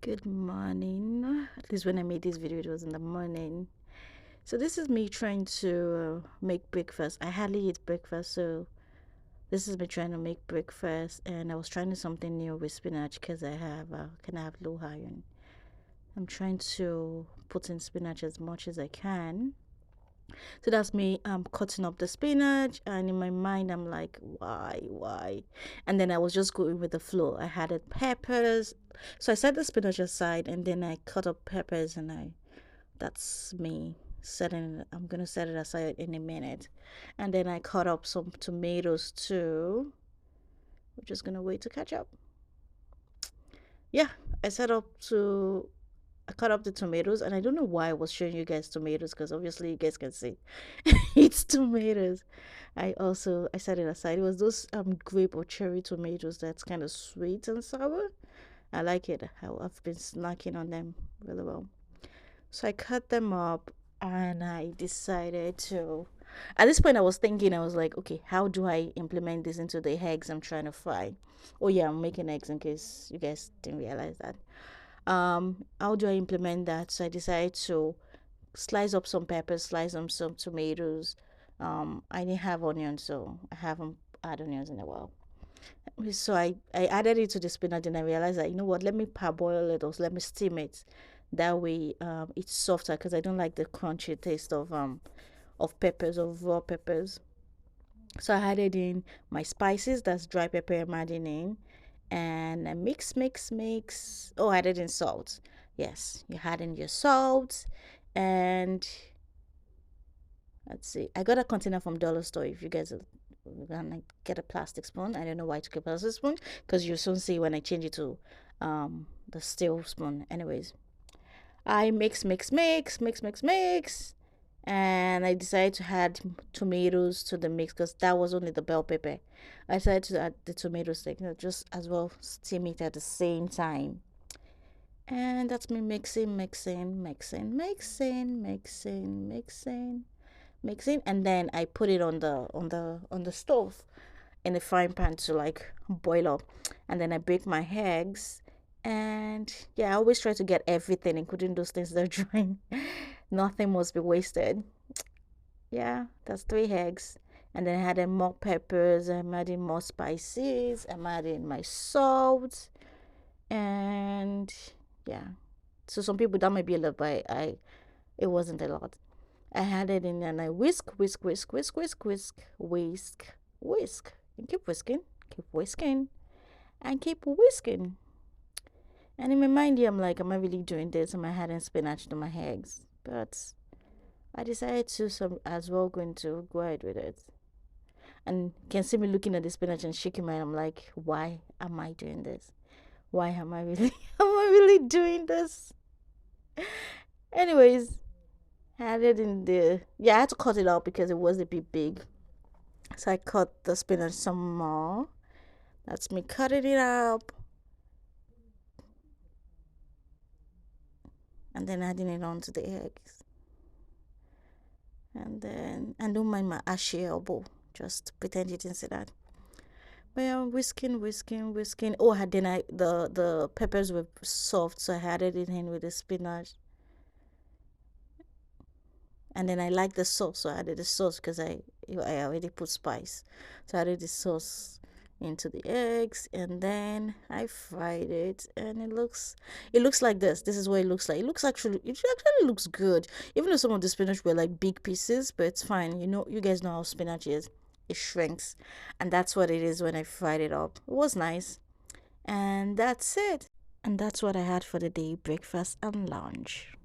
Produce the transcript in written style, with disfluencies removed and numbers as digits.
Good morning. At least when I made this video, it was in the morning. So this is me trying to make breakfast. I hardly eat breakfast, so this is me trying to make breakfast. And I was trying to something new with spinach because I have low iron. I'm trying to put in spinach as much as I can. So that's me cutting up the spinach, and in my mind I'm like, why? And then I was just going with the flow. I added peppers. So I set the spinach aside and then I cut up peppers and that's me setting it. I'm gonna set it aside in a minute. And then I cut up some tomatoes too. We're just gonna wait to catch up. Yeah, I set up to I cut up the tomatoes, and I don't know why I was showing you guys tomatoes because obviously you guys can see it's tomatoes. I set it aside. It was those grape or cherry tomatoes that's kind of sweet and sour. I like it. I've been snacking on them really well. So I cut them up, and I decided to. At this point, I was thinking, I was like, okay, how do I implement this into the eggs I'm trying to fry? Oh yeah, I'm making eggs in case you guys didn't realize that. How do I implement that? So I decided to slice up some peppers, slice up some tomatoes. I didn't have onions, so I haven't had onions in a while. So I added it to the spinach, and I realized that, you know what, let me parboil it, or let me steam it. That way it's softer because I don't like the crunchy taste of peppers, of raw peppers. So I added in my spices, that's dry pepper I'm adding in, and I mix. Oh, I added in salt. Yes, you add in your salt, and let's see. I got a container from Dollar Store. If you guys are gonna get a plastic spoon, I don't know why to get a plastic spoon because you soon see when I change it to the steel spoon. Anyways, I mix, and I decided to add tomatoes to the mix because that was only the bell pepper. I decided to add the tomatoes, like, just as well steam it at the same time. And that's me mixing, and then I put it on the stove in the frying pan to like boil up, and then I bake my eggs. And yeah, I always try to get everything, including those things that are drying. Nothing must be wasted. Yeah, that's 3 eggs. And then I added more peppers, I'm adding more spices, I'm adding my salt, and yeah. So some people that might be a lot, but it wasn't a lot. I had it in and I whisk, and keep whisking, and keep whisking. And in my mind, yeah, I'm like, am I really doing this? Am I adding spinach to my eggs? But I decided to some as well going to go ahead with it. And you can see me looking at the spinach and shaking my head. I'm like, why am I doing this? Why am I really am I really doing this? Anyways, I added in I had to cut it out because it was a bit big. So I cut the spinach some more. That's me cutting it up and then adding it onto the eggs. And don't mind my ashy elbow. Just pretend you didn't see that. But yeah, whisking. Oh, then the peppers were soft, so I added it in with the spinach. And then I like the sauce, so I added the sauce because I already put spice. So I added the sauce into the eggs, and then I fried it, and it looks like this. This is what it looks like. It actually looks good, even though some of the spinach were like big pieces, but it's fine. You guys know how spinach is. It shrinks, and that's what it is when I fried it up. It was nice, and that's it. And that's what I had for the day, breakfast and lunch.